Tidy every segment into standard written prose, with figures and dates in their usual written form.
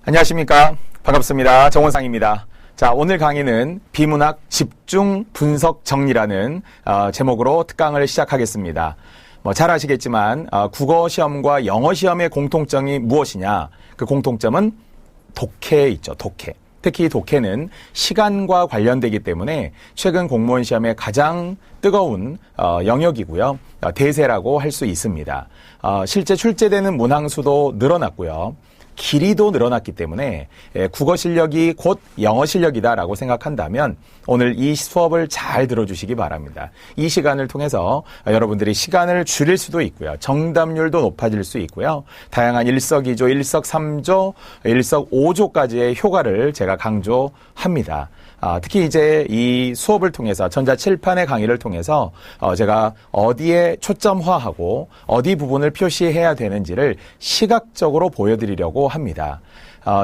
안녕하십니까. 반갑습니다. 정원상입니다. 자, 오늘 강의는 비문학 집중 분석 정리라는 제목으로 특강을 시작하겠습니다. 잘 아시겠지만 국어 시험과 영어 시험의 공통점이 무엇이냐? 그 공통점은 독해에 있죠. 독해. 특히 독해는 시간과 관련되기 때문에 최근 공무원 시험에 가장 뜨거운 영역이고요. 대세라고 할 수 있습니다. 실제 출제되는 문항수도 늘어났고요. 길이도 늘어났기 때문에 국어 실력이 곧 영어 실력이다라고 생각한다면 오늘 이 수업을 잘 들어주시기 바랍니다. 이 시간을 통해서 여러분들이 시간을 줄일 수도 있고요. 정답률도 높아질 수 있고요. 다양한 일석이조, 일석삼조, 일석오조까지의 효과를 제가 강조합니다. 특히 이제 이 수업을 통해서 전자칠판의 강의를 통해서 제가 어디에 초점화하고 어디 부분을 표시해야 되는지를 시각적으로 보여드리려고 합니다.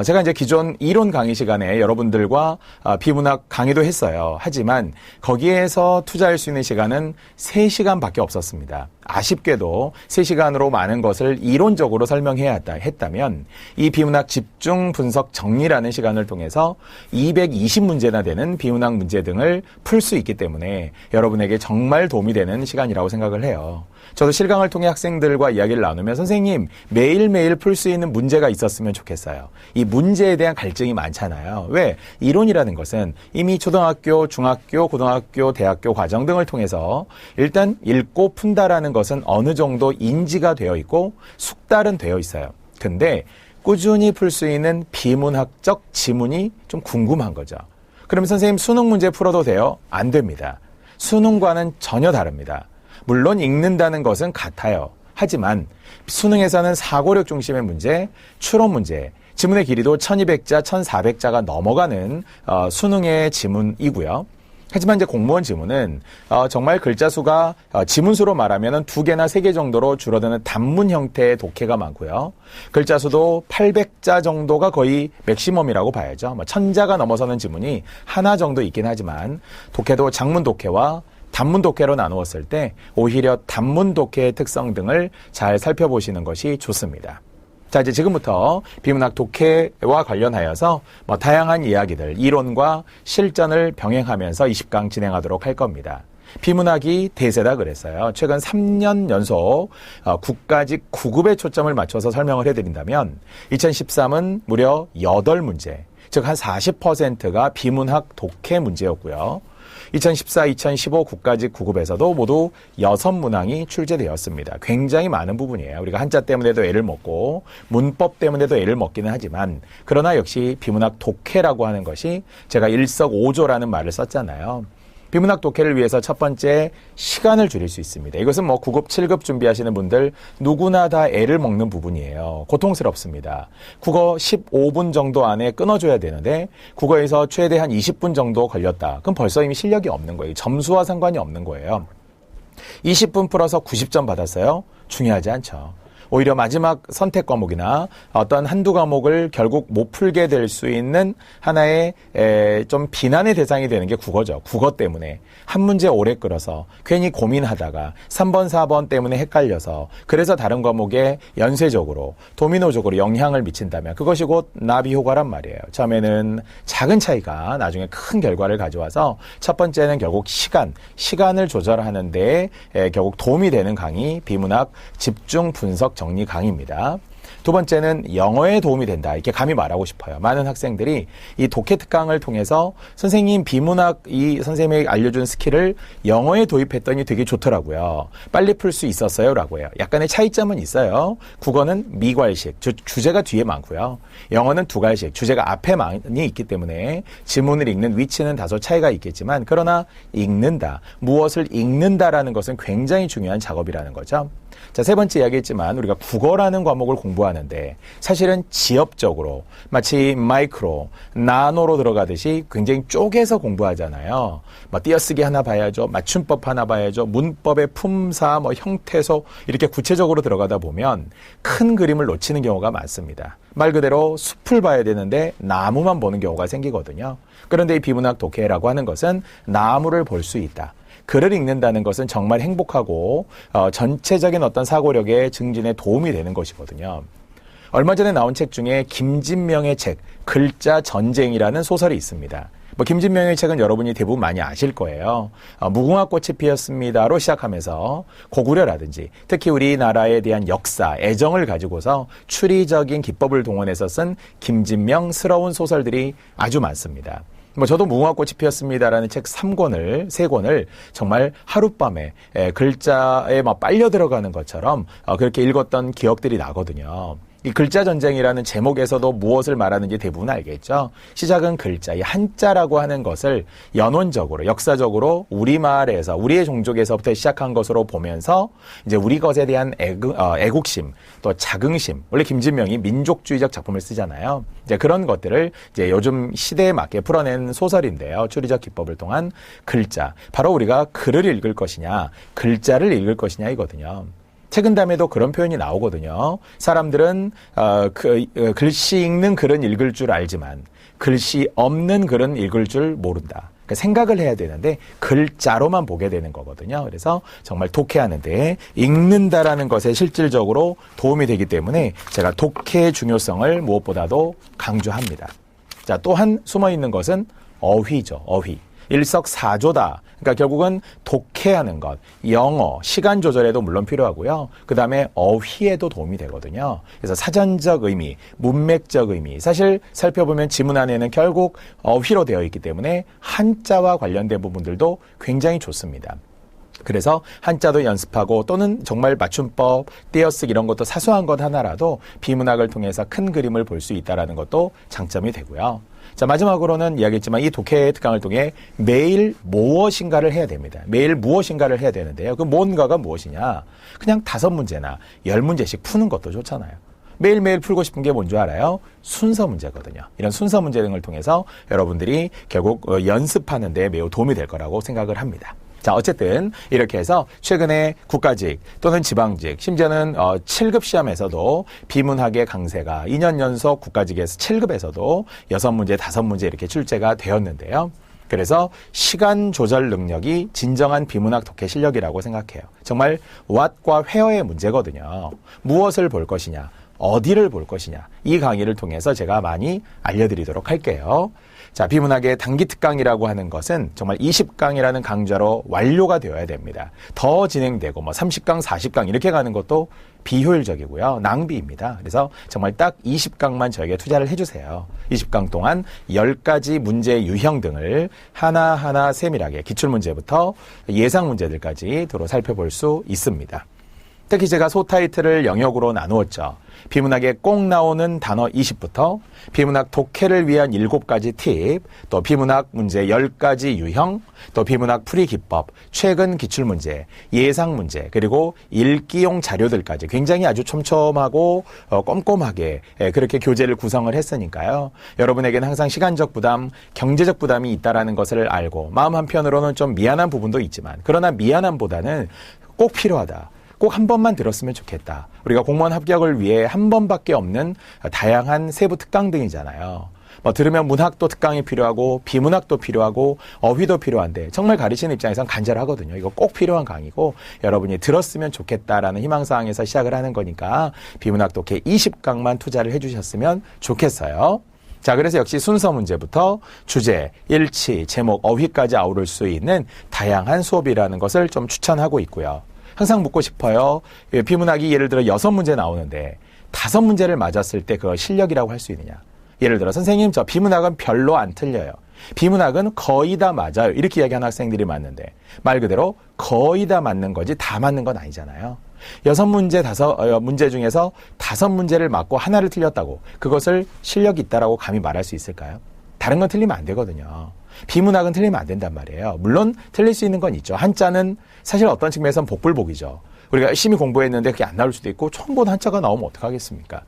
제가 이제 기존 이론 강의 시간에 여러분들과 비문학 강의도 했어요. 하지만 거기에서 투자할 수 있는 시간은 3시간밖에 없었습니다. 아쉽게도 3시간으로 많은 것을 이론적으로 설명해야 했다면 이 비문학 집중 분석 정리라는 시간을 통해서 220문제나 되는 비문학 문제 등을 풀 수 있기 때문에 여러분에게 정말 도움이 되는 시간이라고 생각을 해요. 저도 실강을 통해 학생들과 이야기를 나누면 선생님 매일매일 풀 수 있는 문제가 있었으면 좋겠어요. 이 문제에 대한 갈증이 많잖아요. 왜? 이론이라는 것은 이미 초등학교, 중학교, 고등학교, 대학교 과정 등을 통해서 일단 읽고 푼다라는 것은 어느 정도 인지가 되어 있고 숙달은 되어 있어요. 근데 꾸준히 풀 수 있는 비문학적 지문이 좀 궁금한 거죠. 그럼 선생님 수능 문제 풀어도 돼요? 안 됩니다. 수능과는 전혀 다릅니다. 물론 읽는다는 것은 같아요. 하지만 수능에서는 사고력 중심의 문제, 추론 문제, 지문의 길이도 1200자, 1400자가 넘어가는 수능의 지문이고요. 하지만 이제 공무원 지문은 정말 글자 수가 지문수로 말하면 2개나 3개 정도로 줄어드는 단문 형태의 독해가 많고요. 글자 수도 800자 정도가 거의 맥시멈이라고 봐야죠. 1000자가 넘어서는 지문이 하나 정도 있긴 하지만 독해도 장문 독해와 단문 독해로 나누었을 때 오히려 단문 독해의 특성 등을 잘 살펴보시는 것이 좋습니다. 자, 이제 지금부터 비문학 독해와 관련하여서 다양한 이야기들, 이론과 실전을 병행하면서 20강 진행하도록 할 겁니다. 비문학이 대세다 그랬어요. 최근 3년 연속 국가직 9급에 초점을 맞춰서 설명을 해드린다면 2013은 무려 8문제, 즉 한 40%가 비문학 독해 문제였고요. 2014, 2015 국가직 9급에서도 모두 6문항이 출제되었습니다. 굉장히 많은 부분이에요. 우리가 한자 때문에도 애를 먹고 문법 때문에도 애를 먹기는 하지만 그러나 역시 비문학 독해라고 하는 것이 제가 일석오조라는 말을 썼잖아요. 비문학 독해를 위해서 첫 번째 시간을 줄일 수 있습니다. 이것은 9급, 7급 준비하시는 분들 누구나 다 애를 먹는 부분이에요. 고통스럽습니다. 국어 15분 정도 안에 끊어줘야 되는데 국어에서 최대 한 20분 정도 걸렸다. 그럼 벌써 이미 실력이 없는 거예요. 점수와 상관이 없는 거예요. 20분 풀어서 90점 받았어요? 중요하지 않죠. 오히려 마지막 선택 과목이나 어떤 한두 과목을 결국 못 풀게 될 수 있는 하나의 좀 비난의 대상이 되는 게 국어죠. 국어 때문에 한 문제 오래 끌어서 괜히 고민하다가 3번, 4번 때문에 헷갈려서 그래서 다른 과목에 연쇄적으로 도미노적으로 영향을 미친다면 그것이 곧 나비 효과란 말이에요. 처음에는 작은 차이가 나중에 큰 결과를 가져와서 첫 번째는 결국 시간을 조절하는 데 결국 도움이 되는 강의 비문학 집중 분석 정리 강의입니다. 두 번째는 영어에 도움이 된다. 이렇게 감히 말하고 싶어요. 많은 학생들이 이 독해 특강을 통해서 선생님 비문학 이 선생님이 알려준 스킬을 영어에 도입했더니 되게 좋더라고요. 빨리 풀 수 있었어요. 라고 해요. 약간의 차이점은 있어요. 국어는 미괄식, 주제가 뒤에 많고요. 영어는 두괄식, 주제가 앞에 많이 있기 때문에 지문을 읽는 위치는 다소 차이가 있겠지만 그러나 읽는다, 무엇을 읽는다라는 것은 굉장히 중요한 작업이라는 거죠. 자, 세 번째 이야기했지만 우리가 국어라는 과목을 공부하는데 사실은 지엽적으로 마치 마이크로, 나노로 들어가듯이 굉장히 쪼개서 공부하잖아요. 띄어쓰기 하나 봐야죠. 맞춤법 하나 봐야죠. 문법의 품사, 형태소 이렇게 구체적으로 들어가다 보면 큰 그림을 놓치는 경우가 많습니다. 말 그대로 숲을 봐야 되는데 나무만 보는 경우가 생기거든요. 그런데 이 비문학 독해라고 하는 것은 나무를 볼 수 있다. 글을 읽는다는 것은 정말 행복하고 전체적인 어떤 사고력의 증진에 도움이 되는 것이거든요. 얼마 전에 나온 책 중에 김진명의 책 글자 전쟁이라는 소설이 있습니다. 김진명의 책은 여러분이 대부분 많이 아실 거예요. 무궁화 꽃이 피었습니다로 시작하면서 고구려라든지 특히 우리나라에 대한 역사, 애정을 가지고서 추리적인 기법을 동원해서 쓴 김진명스러운 소설들이 아주 많습니다. 저도 무궁화 꽃이 피었습니다라는 책 3권을 정말 하룻밤에 글자에 막 빨려 들어가는 것처럼 그렇게 읽었던 기억들이 나거든요. 이 글자 전쟁이라는 제목에서도 무엇을 말하는지 대부분 알겠죠. 시작은 글자, 이 한자라고 하는 것을 연원적으로, 역사적으로 우리말에서, 우리의 종족에서부터 시작한 것으로 보면서 이제 우리 것에 대한 애국심, 또 자긍심, 원래 김진명이 민족주의적 작품을 쓰잖아요. 이제 그런 것들을 이제 요즘 시대에 맞게 풀어낸 소설인데요. 추리적 기법을 통한 글자. 바로 우리가 글을 읽을 것이냐, 글자를 읽을 것이냐 이거든요. 책은담에도 그런 표현이 나오거든요. 사람들은 글씨 읽는 글은 읽을 줄 알지만 글씨 없는 글은 읽을 줄 모른다. 그러니까 생각을 해야 되는데 글자로만 보게 되는 거거든요. 그래서 정말 독해하는 데 읽는다라는 것에 실질적으로 도움이 되기 때문에 제가 독해의 중요성을 무엇보다도 강조합니다. 자, 또한 숨어있는 것은 어휘죠. 어휘. 일석사조다. 그러니까 결국은 독해하는 것, 영어, 시간 조절에도 물론 필요하고요. 그 다음에 어휘에도 도움이 되거든요. 그래서 사전적 의미, 문맥적 의미, 사실 살펴보면 지문 안에는 결국 어휘로 되어 있기 때문에 한자와 관련된 부분들도 굉장히 좋습니다. 그래서 한자도 연습하고 또는 정말 맞춤법, 띄어쓰기 이런 것도 사소한 것 하나라도 비문학을 통해서 큰 그림을 볼 수 있다는 것도 장점이 되고요. 자, 마지막으로는 이야기했지만 이 독해 특강을 통해 매일 무엇인가를 해야 됩니다. 매일 무엇인가를 해야 되는데요. 그 뭔가가 무엇이냐? 그냥 5문제나 10문제씩 푸는 것도 좋잖아요. 매일매일 풀고 싶은 게 뭔지 알아요? 순서 문제거든요. 이런 순서 문제 등을 통해서 여러분들이 결국 연습하는 데 매우 도움이 될 거라고 생각을 합니다. 자, 어쨌든 이렇게 해서 최근에 국가직 또는 지방직, 심지어는 7급 시험에서도 비문학의 강세가 2년 연속 국가직에서 7급에서도 6문제, 5문제 이렇게 출제가 되었는데요. 그래서 시간 조절 능력이 진정한 비문학 독해 실력이라고 생각해요. 정말 what과 where의 문제거든요. 무엇을 볼 것이냐, 어디를 볼 것이냐, 이 강의를 통해서 제가 많이 알려드리도록 할게요. 자, 비문학의 단기 특강이라고 하는 것은 정말 20강이라는 강좌로 완료가 되어야 됩니다. 더 진행되고 30강, 40강 이렇게 가는 것도 비효율적이고요. 낭비입니다. 그래서 정말 딱 20강만 저에게 투자를 해주세요. 20강 동안 10가지 문제 유형 등을 하나하나 세밀하게 기출문제부터 예상 문제들까지 도로 살펴볼 수 있습니다. 특히 제가 소타이틀을 영역으로 나누었죠. 비문학에 꼭 나오는 단어 20부터 비문학 독해를 위한 7가지 팁, 또 비문학 문제 10가지 유형, 또 비문학 풀이 기법, 최근 기출문제, 예상 문제, 그리고 읽기용 자료들까지 굉장히 아주 촘촘하고 꼼꼼하게 그렇게 교재를 구성을 했으니까요. 여러분에게는 항상 시간적 부담, 경제적 부담이 있다는 것을 알고 마음 한편으로는 좀 미안한 부분도 있지만 그러나 미안함보다는 꼭 필요하다. 꼭 한 번만 들었으면 좋겠다. 우리가 공무원 합격을 위해 한 번밖에 없는 다양한 세부 특강 등이잖아요. 들으면 문학도 특강이 필요하고 비문학도 필요하고 어휘도 필요한데 정말 가르치는 입장에선 간절하거든요. 이거 꼭 필요한 강의고 여러분이 들었으면 좋겠다라는 희망사항에서 시작을 하는 거니까 비문학 독해 20강만 투자를 해주셨으면 좋겠어요. 자, 그래서 역시 순서 문제부터 주제, 일치, 제목, 어휘까지 아우를 수 있는 다양한 수업이라는 것을 좀 추천하고 있고요. 항상 묻고 싶어요. 비문학이 예를 들어 6문제 나오는데 5문제를 맞았을 때 그걸 실력이라고 할 수 있느냐. 예를 들어 선생님 저 비문학은 별로 안 틀려요. 비문학은 거의 다 맞아요. 이렇게 이야기하는 학생들이 많은데 말 그대로 거의 다 맞는 거지 다 맞는 건 아니잖아요. 6문제, 5문제 중에서 5문제를 맞고 하나를 틀렸다고 그것을 실력이 있다라고 감히 말할 수 있을까요? 다른 건 틀리면 안 되거든요. 비문학은 틀리면 안 된단 말이에요. 물론 틀릴 수 있는 건 있죠. 한자는 사실 어떤 측면에서는 복불복이죠. 우리가 열심히 공부했는데 그게 안 나올 수도 있고 처음 본 한자가 나오면 어떡하겠습니까?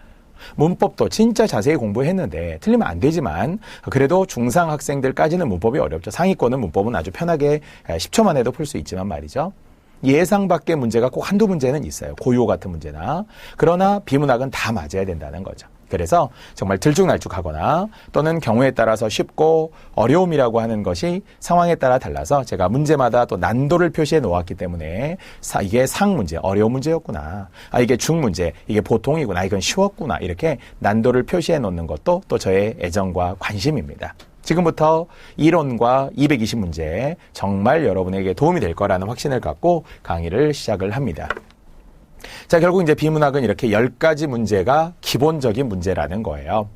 문법도 진짜 자세히 공부했는데 틀리면 안 되지만 그래도 중상 학생들까지는 문법이 어렵죠. 상위권은 문법은 아주 편하게 10초만 해도 풀 수 있지만 말이죠. 예상 밖의 문제가 꼭 한두 문제는 있어요. 고요 같은 문제나. 그러나 비문학은 다 맞아야 된다는 거죠. 그래서 정말 들쭉날쭉하거나 또는 경우에 따라서 쉽고 어려움이라고 하는 것이 상황에 따라 달라서 제가 문제마다 또 난도를 표시해 놓았기 때문에 이게 상문제, 어려운 문제였구나. 이게 중문제, 이게 보통이구나. 이건 쉬웠구나. 이렇게 난도를 표시해 놓는 것도 또 저의 애정과 관심입니다. 지금부터 이론과 220문제 정말 여러분에게 도움이 될 거라는 확신을 갖고 강의를 시작을 합니다. 자, 결국 이제 비문학은 이렇게 10가지 문제가 기본적인 문제라는 거예요.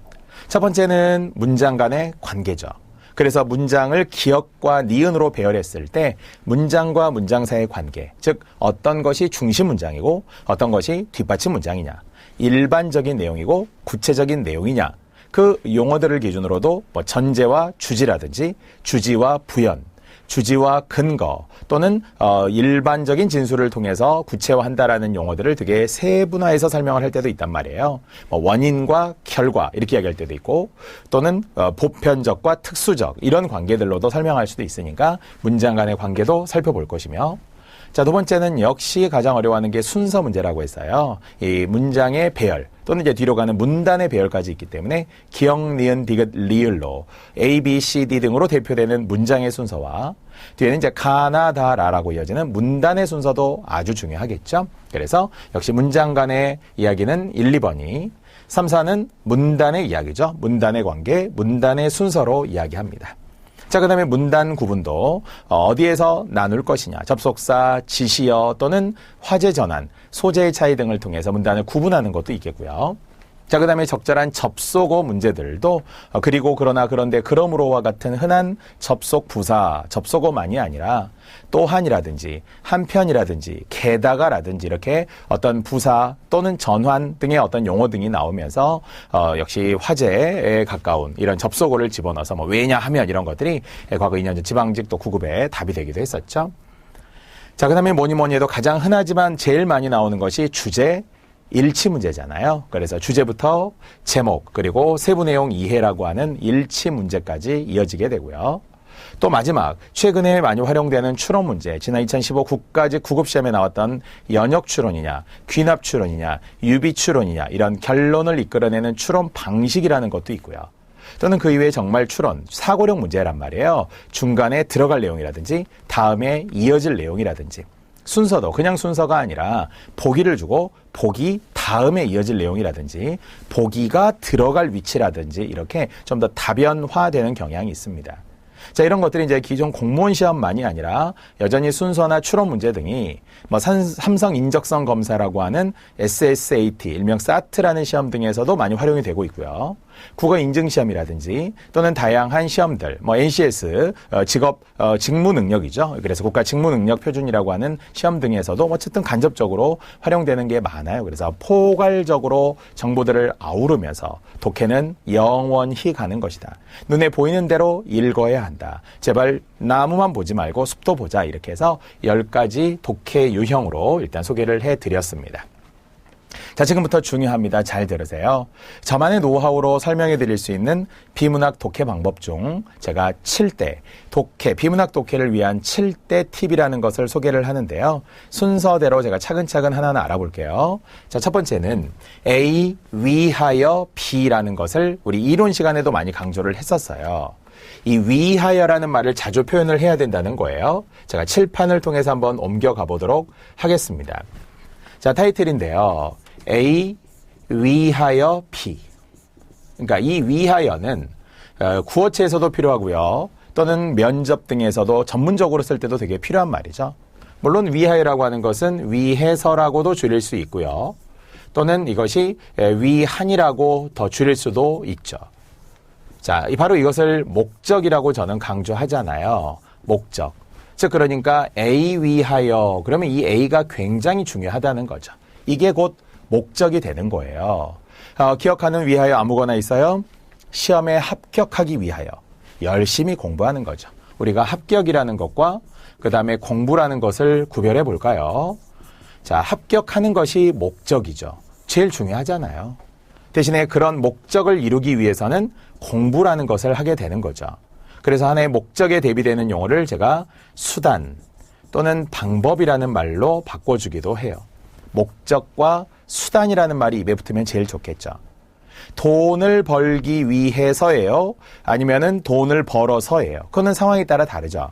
첫 번째는 문장 간의 관계죠. 그래서 문장을 기역과 니은으로 배열했을 때 문장과 문장 사이의 관계, 즉 어떤 것이 중심 문장이고 어떤 것이 뒷받침 문장이냐, 일반적인 내용이고 구체적인 내용이냐, 그 용어들을 기준으로도 뭐 전제와 주지라든지 주지와 부연, 주지와 근거 또는 일반적인 진술을 통해서 구체화한다라는 용어들을 되게 세분화해서 설명을 할 때도 있단 말이에요. 뭐 원인과 결과 이렇게 이야기할 때도 있고 또는 보편적과 특수적 이런 관계들로도 설명할 수도 있으니까 문장 간의 관계도 살펴볼 것이며, 자, 두 번째는 역시 가장 어려워하는 게 순서 문제라고 했어요. 이 문장의 배열 또는 이제 뒤로 가는 문단의 배열까지 있기 때문에 기역, 니은, 디귿, 리을로 A, B, C, D 등으로 대표되는 문장의 순서와 뒤에는 이제 가나, 다, 라라고 이어지는 문단의 순서도 아주 중요하겠죠. 그래서 역시 문장 간의 이야기는 1, 2번이, 3, 4는 문단의 이야기죠. 문단의 관계, 문단의 순서로 이야기합니다. 자, 그 다음에 문단 구분도 어디에서 나눌 것이냐, 접속사, 지시어 또는 화제 전환, 소재의 차이 등을 통해서 문단을 구분하는 것도 있겠고요. 자, 그 다음에 적절한 접속어 문제들도 그리고 그러나 그런데 그러므로와 같은 흔한 접속 부사, 접속어만이 아니라 또한이라든지 한편이라든지 게다가라든지 이렇게 어떤 부사 또는 전환 등의 어떤 용어 등이 나오면서 역시 화제에 가까운 이런 접속어를 집어넣어서 뭐 왜냐하면 이런 것들이 과거 2년 전 지방직 또 9급에 답이 되기도 했었죠. 자, 그 다음에 뭐니 해도 가장 흔하지만 제일 많이 나오는 것이 주제, 일치 문제잖아요. 그래서 주제부터 제목 그리고 세부 내용 이해라고 하는 일치 문제까지 이어지게 되고요. 또 마지막 최근에 많이 활용되는 추론 문제, 지난 2015 국가직 9급 시험에 나왔던 연역 추론이냐, 귀납 추론이냐, 유비 추론이냐 이런 결론을 이끌어내는 추론 방식이라는 것도 있고요. 또는 그 이외에 정말 추론, 사고력 문제란 말이에요. 중간에 들어갈 내용이라든지 다음에 이어질 내용이라든지 순서도 그냥 순서가 아니라 보기를 주고 보기 다음에 이어질 내용이라든지 보기가 들어갈 위치라든지 이렇게 좀 더 다변화되는 경향이 있습니다. 자, 이런 것들이 이제 기존 공무원 시험만이 아니라 여전히 순서나 추론 문제 등이 뭐 삼성 인적성 검사라고 하는 SSAT, 일명 SAT라는 시험 등에서도 많이 활용이 되고 있고요. 국어 인증 시험이라든지 또는 다양한 시험들, 뭐 NCS, 직업, 직무 능력이죠. 그래서 국가 직무 능력 표준이라고 하는 시험 등에서도 어쨌든 간접적으로 활용되는 게 많아요. 그래서 포괄적으로 정보들을 아우르면서 독해는 영원히 가는 것이다. 눈에 보이는 대로 읽어야 한다. 제발 나무만 보지 말고 숲도 보자. 이렇게 해서 10가지 독해 유형으로 일단 소개를 해드렸습니다. 자, 지금부터 중요합니다. 잘 들으세요. 저만의 노하우로 설명해 드릴 수 있는 비문학 독해 방법 중 제가 7대 독해, 비문학 독해를 위한 7대 팁이라는 것을 소개를 하는데요. 순서대로 제가 차근차근 하나하나 알아볼게요. 자, 첫 번째는 A 위하여 B라는 것을 우리 이론 시간에도 많이 강조를 했었어요. 이 위하여라는 말을 자주 표현을 해야 된다는 거예요. 제가 칠판을 통해서 한번 옮겨가 보도록 하겠습니다. 자, 타이틀인데요. A 위하여 B. 그러니까 이 위하여는 구어체에서도 필요하고요. 또는 면접 등에서도 전문적으로 쓸 때도 되게 필요한 말이죠. 물론 위하여라고 하는 것은 위해서라고도 줄일 수 있고요. 또는 이것이 위한이라고 더 줄일 수도 있죠. 자, 바로 이것을 목적이라고 저는 강조하잖아요. 목적. 즉 그러니까 A 위하여, 그러면 이 A가 굉장히 중요하다는 거죠. 이게 곧 목적이 되는 거예요. 기억하는 위하여 아무거나 있어요? 시험에 합격하기 위하여 열심히 공부하는 거죠. 우리가 합격이라는 것과 그 다음에 공부라는 것을 구별해 볼까요? 자, 합격하는 것이 목적이죠. 제일 중요하잖아요. 대신에 그런 목적을 이루기 위해서는 공부라는 것을 하게 되는 거죠. 그래서 하나의 목적에 대비되는 용어를 제가 수단 또는 방법이라는 말로 바꿔주기도 해요. 목적과 수단이라는 말이 입에 붙으면 제일 좋겠죠. 돈을 벌기 위해서예요? 아니면은 돈을 벌어서예요? 그거는 상황에 따라 다르죠.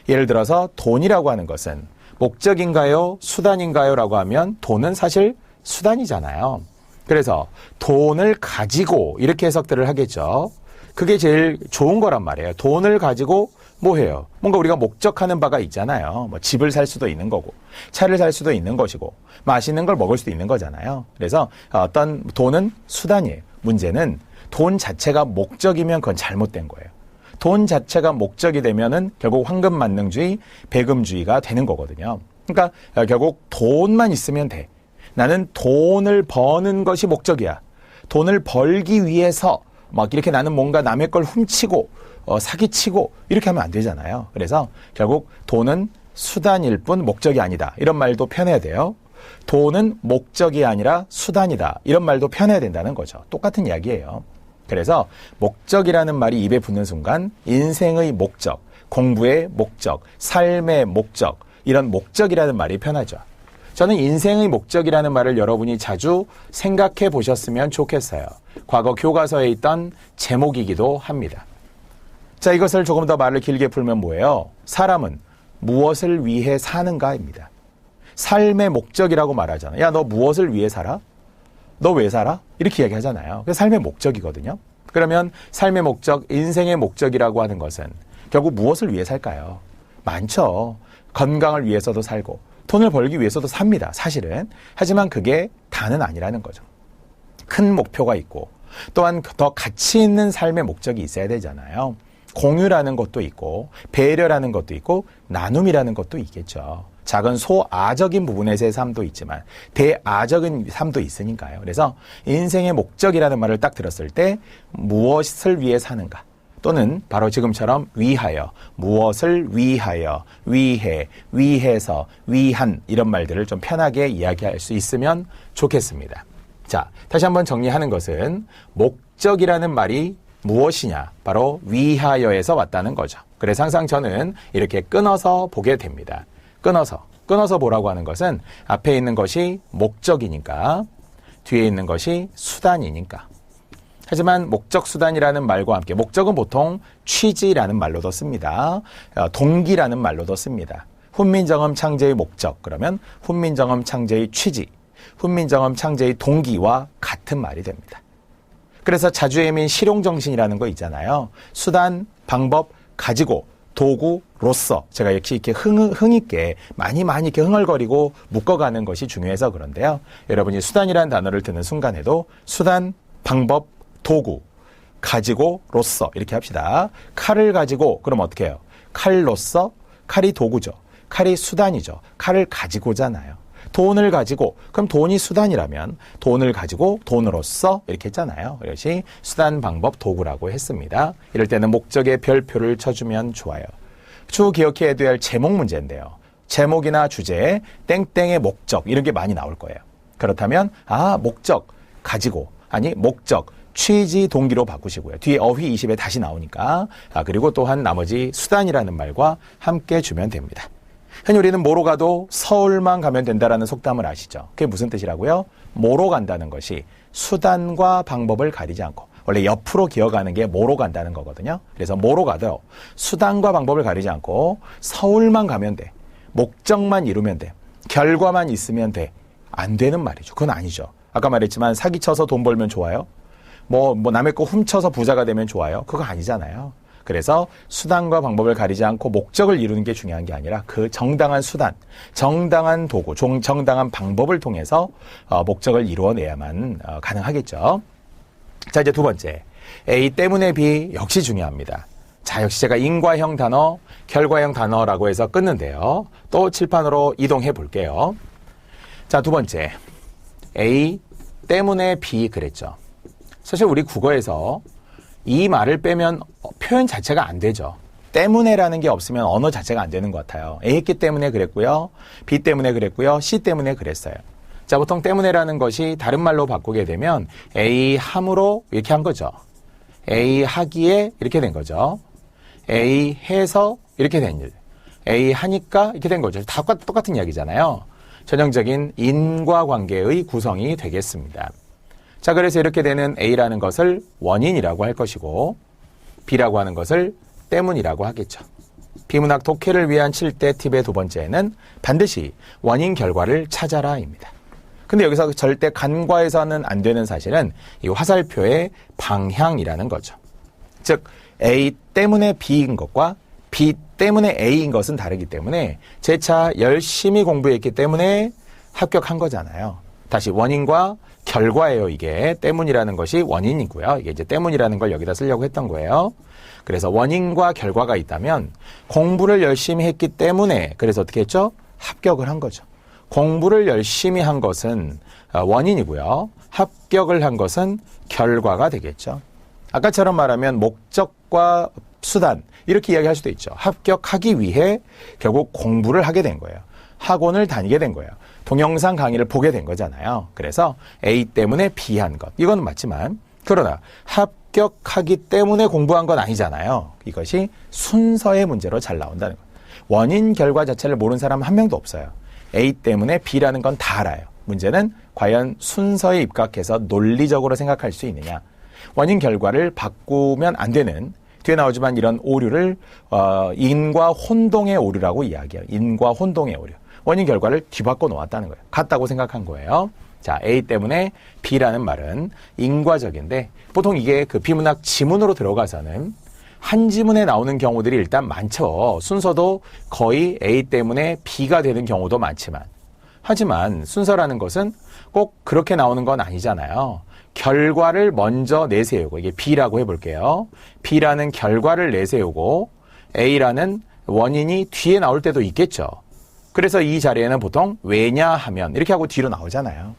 예를 들어서 돈이라고 하는 것은 목적인가요? 수단인가요? 라고 하면 돈은 사실 수단이잖아요. 그래서 돈을 가지고 이렇게 해석들을 하겠죠. 그게 제일 좋은 거란 말이에요. 돈을 가지고 뭐 해요? 뭔가 우리가 목적하는 바가 있잖아요. 뭐 집을 살 수도 있는 거고, 차를 살 수도 있는 것이고, 맛있는 걸 먹을 수도 있는 거잖아요. 그래서 어떤 돈은 수단이에요. 문제는 돈 자체가 목적이면 그건 잘못된 거예요. 돈 자체가 목적이 되면은 결국 황금만능주의, 배금주의가 되는 거거든요. 그러니까 결국 돈만 있으면 돼. 나는 돈을 버는 것이 목적이야. 돈을 벌기 위해서 막 이렇게 나는 뭔가 남의 걸 훔치고 사기치고 이렇게 하면 안 되잖아요. 그래서 결국 돈은 수단일 뿐 목적이 아니다. 이런 말도 편해야 돼요. 돈은 목적이 아니라 수단이다. 이런 말도 편해야 된다는 거죠. 똑같은 이야기예요. 그래서 목적이라는 말이 입에 붙는 순간 인생의 목적, 공부의 목적, 삶의 목적, 이런 목적이라는 말이 편하죠. 저는 인생의 목적이라는 말을 여러분이 자주 생각해 보셨으면 좋겠어요. 과거 교과서에 있던 제목이기도 합니다. 자, 이것을 조금 더 말을 길게 풀면 뭐예요? 사람은 무엇을 위해 사는가입니다. 삶의 목적이라고 말하잖아요. 야, 너 무엇을 위해 살아? 너 왜 살아? 이렇게 이야기하잖아요. 그게 삶의 목적이거든요. 그러면 삶의 목적, 인생의 목적이라고 하는 것은 결국 무엇을 위해 살까요? 많죠. 건강을 위해서도 살고 돈을 벌기 위해서도 삽니다. 사실은. 하지만 그게 다는 아니라는 거죠. 큰 목표가 있고 또한 더 가치 있는 삶의 목적이 있어야 되잖아요. 공유라는 것도 있고 배려라는 것도 있고 나눔이라는 것도 있겠죠. 작은 소아적인 부분에서의 삶도 있지만 대아적인 삶도 있으니까요. 그래서 인생의 목적이라는 말을 딱 들었을 때 무엇을 위해 사는가 또는 바로 지금처럼 위하여, 무엇을 위하여, 위해, 위해서, 위한 이런 말들을 좀 편하게 이야기할 수 있으면 좋겠습니다. 자, 다시 한번 정리하는 것은 목적이라는 말이 무엇이냐? 바로 위하여에서 왔다는 거죠. 그래서 항상 저는 이렇게 끊어서 보게 됩니다. 끊어서 보라고 하는 것은 앞에 있는 것이 목적이니까 뒤에 있는 것이 수단이니까. 하지만 목적 수단이라는 말과 함께 목적은 보통 취지라는 말로도 씁니다. 동기라는 말로도 씁니다. 훈민정음 창제의 목적 그러면 훈민정음 창제의 취지, 훈민정음 창제의 동기와 같은 말이 됩니다. 그래서 자주애민 실용정신이라는 거 있잖아요. 수단, 방법, 가지고 도구로서 제가 역시 이렇게 흥 있게 많이 이렇게 흥얼거리고 묶어가는 것이 중요해서 그런데요. 여러분이 수단이라는 단어를 듣는 순간에도 수단, 방법, 도구, 가지고로서 이렇게 합시다. 칼을 가지고 그럼 어떻게 해요? 칼로서 칼이 도구죠. 칼이 수단이죠. 칼을 가지고잖아요. 돈을 가지고 그럼 돈이 수단이라면 돈을 가지고 돈으로서 이렇게 했잖아요. 그것이 수단, 방법, 도구라고 했습니다. 이럴 때는 목적에 별표를 쳐주면 좋아요. 추후 기억해야 될 제목 문제인데요. 제목이나 주제, 땡땡의 목적 이런 게 많이 나올 거예요. 그렇다면 목적 가지고 아니 목적 취지 동기로 바꾸시고요. 뒤에 어휘 20에 다시 나오니까 그리고 또한 나머지 수단이라는 말과 함께 주면 됩니다. 흔히 우리는 뭐로 가도 서울만 가면 된다라는 속담을 아시죠? 그게 무슨 뜻이라고요? 뭐로 간다는 것이 수단과 방법을 가리지 않고 원래 옆으로 기어가는 게 뭐로 간다는 거거든요. 그래서 뭐로 가도 수단과 방법을 가리지 않고 서울만 가면 돼. 목적만 이루면 돼. 결과만 있으면 돼. 안 되는 말이죠. 그건 아니죠. 아까 말했지만 사기쳐서 돈 벌면 좋아요? 뭐 남의 거 훔쳐서 부자가 되면 좋아요? 그거 아니잖아요. 그래서 수단과 방법을 가리지 않고 목적을 이루는 게 중요한 게 아니라 그 정당한 수단, 정당한 도구, 정당한 방법을 통해서 목적을 이루어내야만 가능하겠죠. 자, 이제 두 번째. A 때문에 B 역시 중요합니다. 자, 역시 제가 인과형 단어, 결과형 단어라고 해서 끊는데요. 또 칠판으로 이동해 볼게요. 자, 두 번째. A 때문에 B 그랬죠. 사실 우리 국어에서 이 말을 빼면 표현 자체가 안 되죠. 때문에라는 게 없으면 언어 자체가 안 되는 것 같아요. A 했기 때문에 그랬고요. B 때문에 그랬고요. C 때문에 그랬어요. 자, 보통 때문에라는 것이 다른 말로 바꾸게 되면 A 함으로 이렇게 한 거죠. A 하기에 이렇게 된 거죠. A 해서 이렇게 된 일. A 하니까 이렇게 된 거죠. 다 똑같은 이야기잖아요. 전형적인 인과관계의 구성이 되겠습니다. 자, 그래서 이렇게 되는 A라는 것을 원인이라고 할 것이고 B라고 하는 것을 때문이라고 하겠죠. 비문학 독해를 위한 7대 팁의 두 번째는 반드시 원인 결과를 찾아라입니다. 근데 여기서 절대 간과해서는 안 되는 사실은 이 화살표의 방향이라는 거죠. 즉 A 때문에 B인 것과 B 때문에 A인 것은 다르기 때문에 재차 열심히 공부했기 때문에 합격한 거잖아요. 다시 원인과 결과예요. 이게 때문이라는 것이 원인이고요. 이게 이제 때문이라는 걸 여기다 쓰려고 했던 거예요. 그래서 원인과 결과가 있다면 공부를 열심히 했기 때문에 그래서 어떻게 했죠? 합격을 한 거죠. 공부를 열심히 한 것은 원인이고요. 합격을 한 것은 결과가 되겠죠. 아까처럼 말하면 목적과 수단 이렇게 이야기할 수도 있죠. 합격하기 위해 결국 공부를 하게 된 거예요. 학원을 다니게 된 거예요. 동영상 강의를 보게 된 거잖아요. 그래서 A 때문에 B 한 것. 이건 맞지만 그러나 합격하기 때문에 공부한 건 아니잖아요. 이것이 순서의 문제로 잘 나온다는 거예요. 원인 결과 자체를 모르는 사람은 한 명도 없어요. A 때문에 B라는 건 다 알아요. 문제는 과연 순서에 입각해서 논리적으로 생각할 수 있느냐. 원인 결과를 바꾸면 안 되는 뒤에 나오지만 이런 오류를 인과 혼동의 오류라고 이야기해요. 인과 혼동의 오류. 원인 결과를 뒤바꿔 놓았다는 거예요. 같다고 생각한 거예요. 자, A 때문에 B라는 말은 인과적인데 보통 이게 그 비문학 지문으로 들어가서는 한 지문에 나오는 경우들이 일단 많죠. 순서도 거의 A 때문에 B가 되는 경우도 많지만 하지만 순서라는 것은 꼭 그렇게 나오는 건 아니잖아요. 결과를 먼저 내세우고 이게 B라고 해볼게요. B라는 결과를 내세우고 A라는 원인이 뒤에 나올 때도 있겠죠. 그래서 이 자리에는 보통 왜냐하면 이렇게 하고 뒤로 나오잖아요.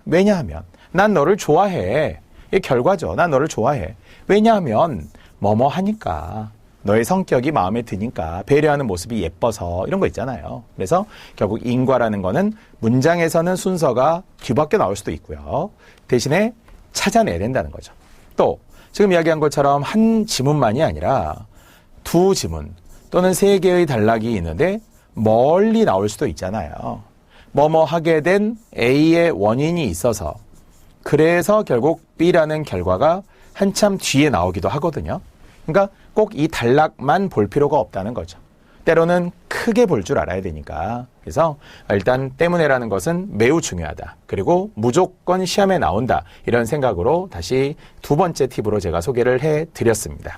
왜냐하면 난 너를 좋아해. 이게 결과죠. 난 너를 좋아해. 왜냐하면 뭐뭐 하니까 너의 성격이 마음에 드니까 배려하는 모습이 예뻐서 이런 거 있잖아요. 그래서 결국 인과라는 거는 문장에서는 순서가 뒤바뀌어 나올 수도 있고요. 대신에 찾아내야 된다는 거죠. 또 지금 이야기한 것처럼 한 지문만이 아니라 두 지문 또는 세 개의 단락이 있는데 멀리 나올 수도 있잖아요. 뭐뭐 하게 된 A의 원인이 있어서 그래서 결국 B라는 결과가 한참 뒤에 나오기도 하거든요. 그러니까 꼭 이 단락만 볼 필요가 없다는 거죠. 때로는 크게 볼 줄 알아야 되니까. 그래서 일단 때문에라는 것은 매우 중요하다. 그리고 무조건 시험에 나온다. 이런 생각으로 다시 두 번째 팁으로 제가 소개를 해드렸습니다.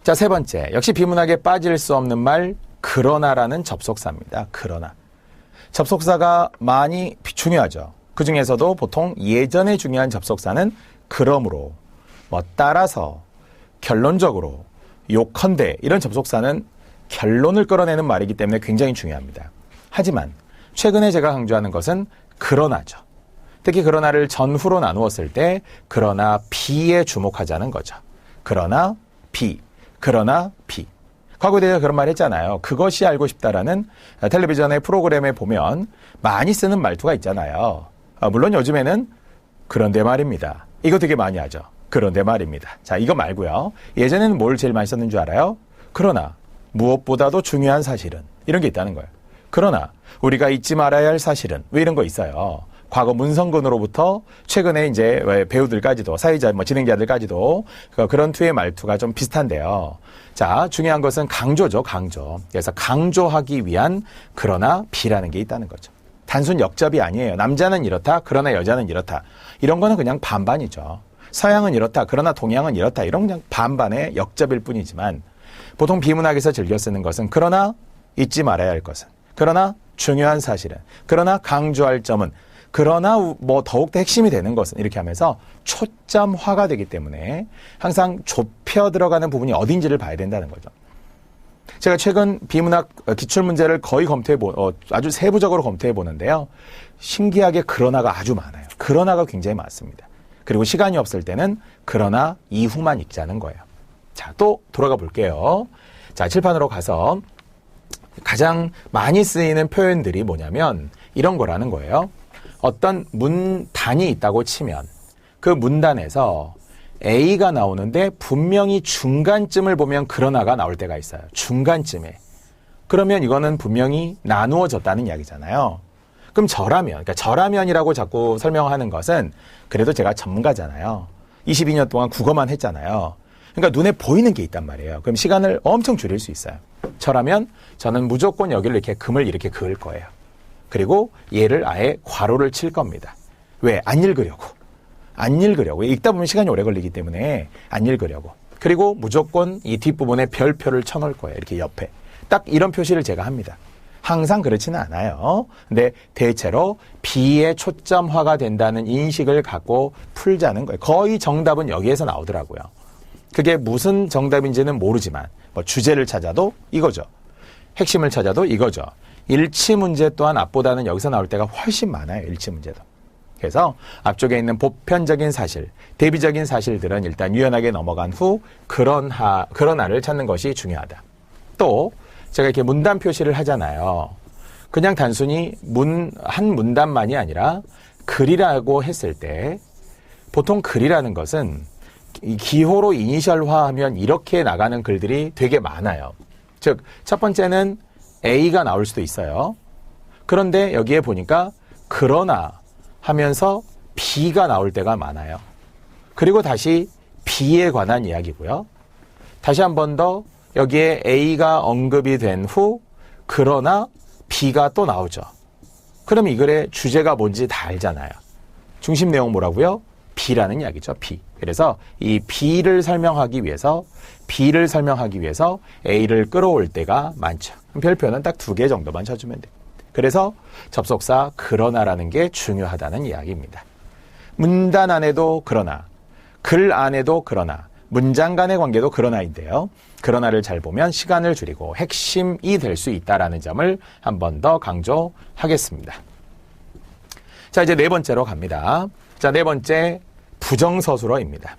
자, 세 번째. 역시 비문학에 빠질 수 없는 말 그러나라는 접속사입니다. 그러나. 접속사가 많이 중요하죠. 그 중에서도 보통 예전에 중요한 접속사는 그러므로, 따라서, 결론적으로, 요컨대 이런 접속사는 결론을 끌어내는 말이기 때문에 굉장히 중요합니다. 하지만 최근에 제가 강조하는 것은 그러나죠. 특히 그러나를 전후로 나누었을 때 그러나 B에 주목하자는 거죠. 그러나 B, 그러나 B. 과거에 제가 그런 말 했잖아요. 그것이 알고 싶다라는 텔레비전의 프로그램에 보면 많이 쓰는 말투가 있잖아요. 물론 요즘에는 그런데 말입니다. 이거 되게 많이 하죠. 그런데 말입니다. 자, 이거 말고요. 예전에는 뭘 제일 많이 썼는 줄 알아요? 그러나 무엇보다도 중요한 사실은 이런 게 있다는 거예요. 그러나 우리가 잊지 말아야 할 사실은 왜 이런 거 있어요. 과거 문성근으로부터 최근에 이제 배우들까지도 사회자 진행자들까지도 그런 투의 말투가 좀 비슷한데요. 자, 중요한 것은 강조죠. 강조. 그래서 강조하기 위한 그러나 B라는 게 있다는 거죠. 단순 역접이 아니에요. 남자는 이렇다. 그러나 여자는 이렇다. 이런 거는 그냥 반반이죠. 서양은 이렇다. 그러나 동양은 이렇다. 이런 그냥 반반의 역접일 뿐이지만 보통 비문학에서 즐겨 쓰는 것은 그러나 잊지 말아야 할 것은, 그러나 중요한 사실은, 그러나 강조할 점은, 그러나 더욱더 핵심이 되는 것은 이렇게 하면서 초점화가 되기 때문에 항상 좁혀 들어가는 부분이 어딘지를 봐야 된다는 거죠. 제가 최근 비문학 기출문제를 거의 아주 세부적으로 검토해 보는데요. 신기하게 그러나가 아주 많아요. 그러나가 굉장히 많습니다. 그리고 시간이 없을 때는 그러나 이후만 읽자는 거예요. 자, 또 돌아가 볼게요. 자, 칠판으로 가서 가장 많이 쓰이는 표현들이 뭐냐면 이런 거라는 거예요. 어떤 문단이 있다고 치면 그 문단에서 A가 나오는데 분명히 중간쯤을 보면 그러나가 나올 때가 있어요. 중간쯤에. 그러면 이거는 분명히 나누어졌다는 이야기잖아요. 그럼 그러니까 저라면이라고 자꾸 설명하는 것은 그래도 제가 전문가잖아요. 22년 동안 국어만 했잖아요. 그러니까 눈에 보이는 게 있단 말이에요. 그럼 시간을 엄청 줄일 수 있어요. 저라면 저는 무조건 여기를 이렇게 금을 이렇게 그을 거예요. 그리고 얘를 아예 괄호를 칠 겁니다. 왜? 안 읽으려고. 안 읽으려고. 읽다 보면 시간이 오래 걸리기 때문에 안 읽으려고. 그리고 무조건 이 뒷부분에 별표를 쳐놓을 거예요. 이렇게 옆에. 딱 이런 표시를 제가 합니다. 항상 그렇지는 않아요. 근데 대체로 B에 초점화가 된다는 인식을 갖고 풀자는 거예요. 거의 정답은 여기에서 나오더라고요. 그게 무슨 정답인지는 모르지만 뭐 주제를 찾아도 이거죠. 핵심을 찾아도 이거죠. 일치 문제 또한 앞보다는 여기서 나올 때가 훨씬 많아요. 일치 문제도. 그래서 앞쪽에 있는 보편적인 사실, 대비적인 사실들은 일단 유연하게 넘어간 후 그러나를 찾는 것이 중요하다. 또 제가 이렇게 문단 표시를 하잖아요. 그냥 단순히 한 문단만이 아니라 글이라고 했을 때 보통 글이라는 것은 이 기호로 이니셜화하면 이렇게 나가는 글들이 되게 많아요. 즉, 첫 번째는 A가 나올 수도 있어요. 그런데 여기에 보니까 그러나 하면서 B가 나올 때가 많아요. 그리고 다시 B에 관한 이야기고요. 다시 한 번 더 여기에 A가 언급이 된 후 그러나 B가 또 나오죠. 그럼 이 글의 주제가 뭔지 다 알잖아요. 중심 내용 뭐라고요? B라는 이야기죠. B. 그래서 이 B를 설명하기 위해서 A를 끌어올 때가 많죠. 별표는 딱 2개 정도만 쳐주면 돼요. 그래서 접속사 그러나라는 게 중요하다는 이야기입니다. 문단 안에도 그러나, 글 안에도 그러나, 문장 간의 관계도 그러나인데요. 그러나를 잘 보면 시간을 줄이고 핵심이 될 수 있다는 점을 한 번 더 강조하겠습니다. 자, 이제 네 번째로 갑니다. 자, 네 번째 부정서술어입니다.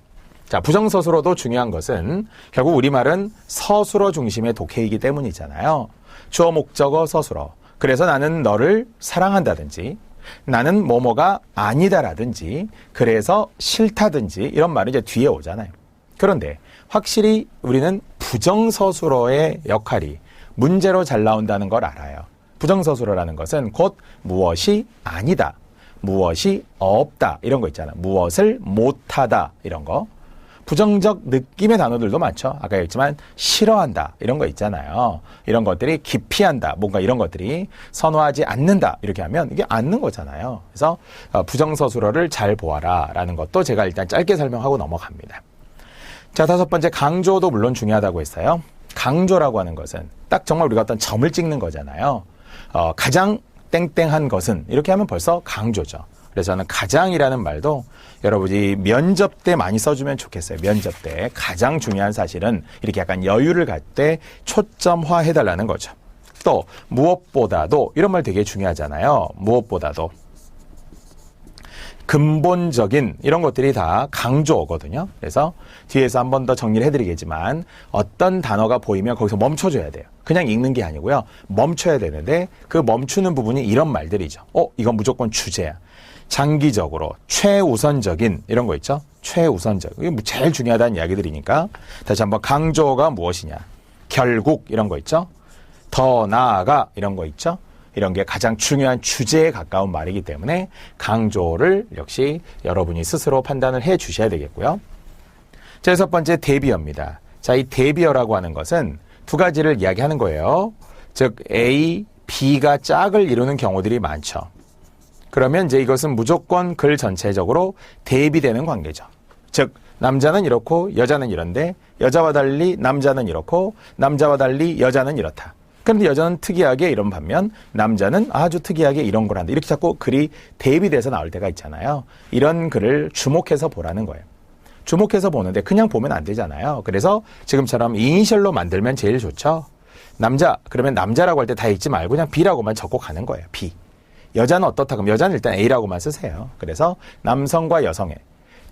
자, 부정서술어도 중요한 것은 결국 우리말은 서술어 중심의 독해이기 때문이잖아요. 주어, 목적어, 서술어. 그래서 나는 너를 사랑한다든지 나는 뭐뭐가 아니다라든지 그래서 싫다든지 이런 말은 이제 뒤에 오잖아요. 그런데 확실히 우리는 부정서술어의 역할이 문제로 잘 나온다는 걸 알아요. 부정서술어라는 것은 곧 무엇이 아니다, 무엇이 없다 이런 거 있잖아. 무엇을 못하다 이런 거. 부정적 느낌의 단어들도 많죠. 아까 얘기했지만 싫어한다 이런 거 있잖아요. 이런 것들이 기피한다 뭔가 이런 것들이 선호하지 않는다 이렇게 하면 이게 않는 거잖아요. 그래서 부정서술어를 잘 보아라 라는 것도 제가 일단 짧게 설명하고 넘어갑니다. 자, 5번째 강조도 물론 중요하다고 했어요. 강조라고 하는 것은 딱 정말 우리가 어떤 점을 찍는 거잖아요. 가장 땡땡한 것은 이렇게 하면 벌써 강조죠. 그래서 저는 가장이라는 말도 여러분이 면접 때 많이 써주면 좋겠어요. 면접 때 가장 중요한 사실은 이렇게 약간 여유를 갖 때 초점화해달라는 거죠. 또 무엇보다도 이런 말 되게 중요하잖아요. 무엇보다도 근본적인 이런 것들이 다 강조어거든요. 그래서 뒤에서 한 번 더 정리를 해드리겠지만 어떤 단어가 보이면 거기서 멈춰줘야 돼요. 그냥 읽는 게 아니고요. 멈춰야 되는데 그 멈추는 부분이 이런 말들이죠. 이건 무조건 주제야. 장기적으로 최우선적인 이런 거 있죠. 최우선적. 이게 제일 중요하다는 이야기들이니까 다시 한번 강조가 무엇이냐. 결국 이런 거 있죠. 더 나아가 이런 거 있죠. 이런 게 가장 중요한 주제에 가까운 말이기 때문에 강조를 역시 여러분이 스스로 판단을 해 주셔야 되겠고요. 자, 6번째 대비어입니다. 자, 이 대비어라고 하는 것은 두 가지를 이야기하는 거예요. 즉 A, B가 짝을 이루는 경우들이 많죠. 그러면 이제 이것은 무조건 글 전체적으로 대비되는 관계죠. 즉 남자는 이렇고 여자는 이런데 여자와 달리 남자는 이렇고 남자와 달리 여자는 이렇다. 그런데 여자는 특이하게 이런 반면 남자는 아주 특이하게 이런 걸 한다. 이렇게 자꾸 글이 대비돼서 나올 때가 있잖아요. 이런 글을 주목해서 보라는 거예요. 주목해서 보는데 그냥 보면 안 되잖아요. 그래서 지금처럼 이니셜로 만들면 제일 좋죠. 남자, 그러면 남자라고 할 때 다 읽지 말고 그냥 B라고만 적고 가는 거예요. B. 여자는 어떻다? 그럼 여자는 일단 A라고만 쓰세요. 그래서 남성과 여성의,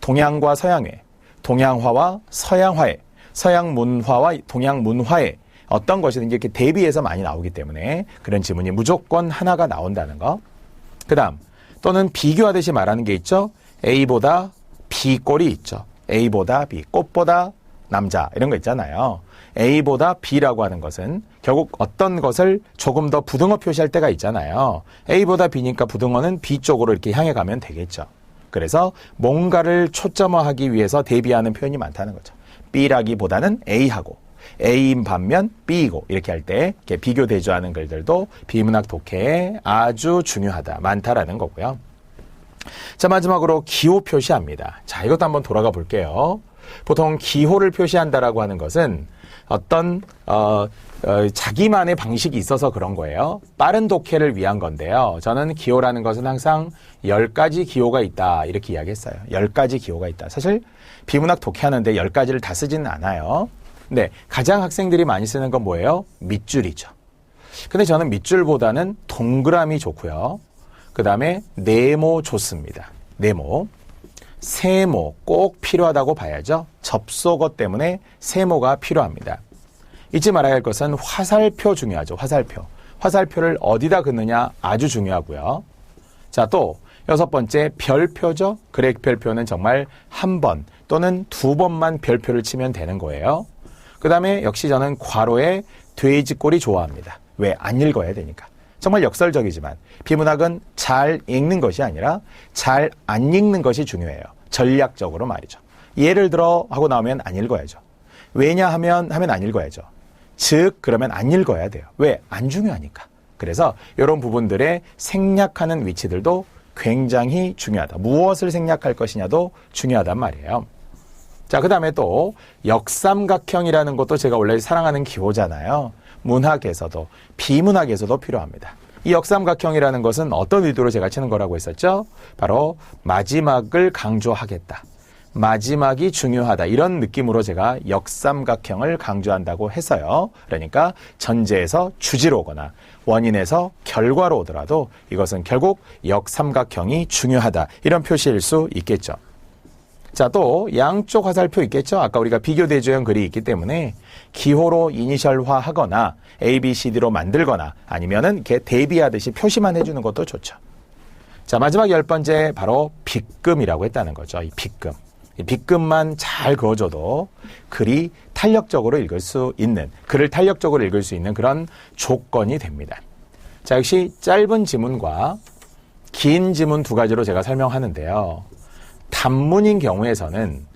동양과 서양의, 동양화와 서양화의, 서양 문화와 동양 문화의 어떤 것이든지 이렇게 대비해서 많이 나오기 때문에 그런 지문이 무조건 하나가 나온다는 거. 그 다음 또는 비교하듯이 말하는 게 있죠. A보다 B 꼴이 있죠. A보다 B, 꽃보다 남자 이런 거 있잖아요. A보다 B라고 하는 것은 결국 어떤 것을 조금 더 부등호 표시할 때가 있잖아요. A보다 B니까 부등호는 B 쪽으로 이렇게 향해 가면 되겠죠. 그래서 뭔가를 초점화하기 위해서 대비하는 표현이 많다는 거죠. B라기보다는 A하고 A인 반면 B이고 이렇게 할 때 이렇게 비교 대조하는 글들도 비문학 독해에 아주 중요하다, 많다라는 거고요. 자, 마지막으로 기호 표시합니다. 자, 이것도 한번 돌아가 볼게요. 보통 기호를 표시한다라고 하는 것은 어떤 자기만의 방식이 있어서 그런 거예요. 빠른 독해를 위한 건데요. 저는 기호라는 것은 항상 10가지 기호가 있다 이렇게 이야기했어요. 10가지 기호가 있다. 사실 비문학 독해하는데 10가지를 다 쓰지는 않아요. 근데 가장 학생들이 많이 쓰는 건 뭐예요? 밑줄이죠. 근데 저는 밑줄보다는 동그라미 좋고요. 그 다음에 네모 좋습니다. 네모. 세모 꼭 필요하다고 봐야죠. 접속어 때문에 세모가 필요합니다. 잊지 말아야 할 것은 화살표 중요하죠. 화살표. 화살표를 어디다 긋느냐 아주 중요하고요. 자, 또 6번째 별표죠. 그렉 별표는 정말 한 번 또는 2번만 별표를 치면 되는 거예요. 그 다음에 역시 저는 괄호에 돼지꼬리 좋아합니다. 왜? 안 읽어야 되니까. 정말 역설적이지만 비문학은 잘 읽는 것이 아니라 잘 안 읽는 것이 중요해요. 전략적으로 말이죠. 예를 들어 하고 나오면 안 읽어야죠. 왜냐하면 하면 안 읽어야죠. 즉 그러면 안 읽어야 돼요. 왜? 안 중요하니까. 그래서 이런 부분들의 생략하는 위치들도 굉장히 중요하다. 무엇을 생략할 것이냐도 중요하단 말이에요. 자, 그 다음에 또 역삼각형이라는 것도 제가 원래 사랑하는 기호잖아요. 문학에서도 비문학에서도 필요합니다. 이 역삼각형이라는 것은 어떤 의도로 제가 치는 거라고 했었죠? 바로 마지막을 강조하겠다. 마지막이 중요하다. 이런 느낌으로 제가 역삼각형을 강조한다고 해서요. 그러니까 전제에서 주지로 오거나 원인에서 결과로 오더라도 이것은 결국 역삼각형이 중요하다. 이런 표시일 수 있겠죠. 자, 또 양쪽 화살표 있겠죠? 아까 우리가 비교 대조형 글이 있기 때문에 기호로 이니셜화 하거나 A, B, C, D로 만들거나 아니면은 이렇게 대비하듯이 표시만 해주는 것도 좋죠. 자, 마지막 10번째 바로 빗금이라고 했다는 거죠. 이 빗금. 이 빗금만 잘 그어줘도 글이 탄력적으로 읽을 수 있는, 글을 탄력적으로 읽을 수 있는 그런 조건이 됩니다. 자, 역시 짧은 지문과 긴 지문 두 가지로 제가 설명하는데요. 단문인 경우에서는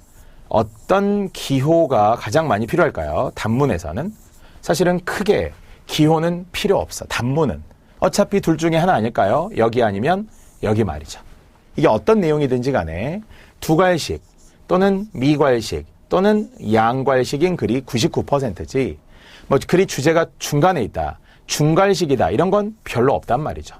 어떤 기호가 가장 많이 필요할까요? 단문에서는 사실은 크게 기호는 필요 없어. 단문은 어차피 둘 중에 하나 아닐까요? 여기 아니면 여기 말이죠. 이게 어떤 내용이든지 간에 두괄식 또는 미괄식 또는 양괄식인 글이 99%지 뭐 글이 주제가 중간에 있다, 중괄식이다 이런 건 별로 없단 말이죠.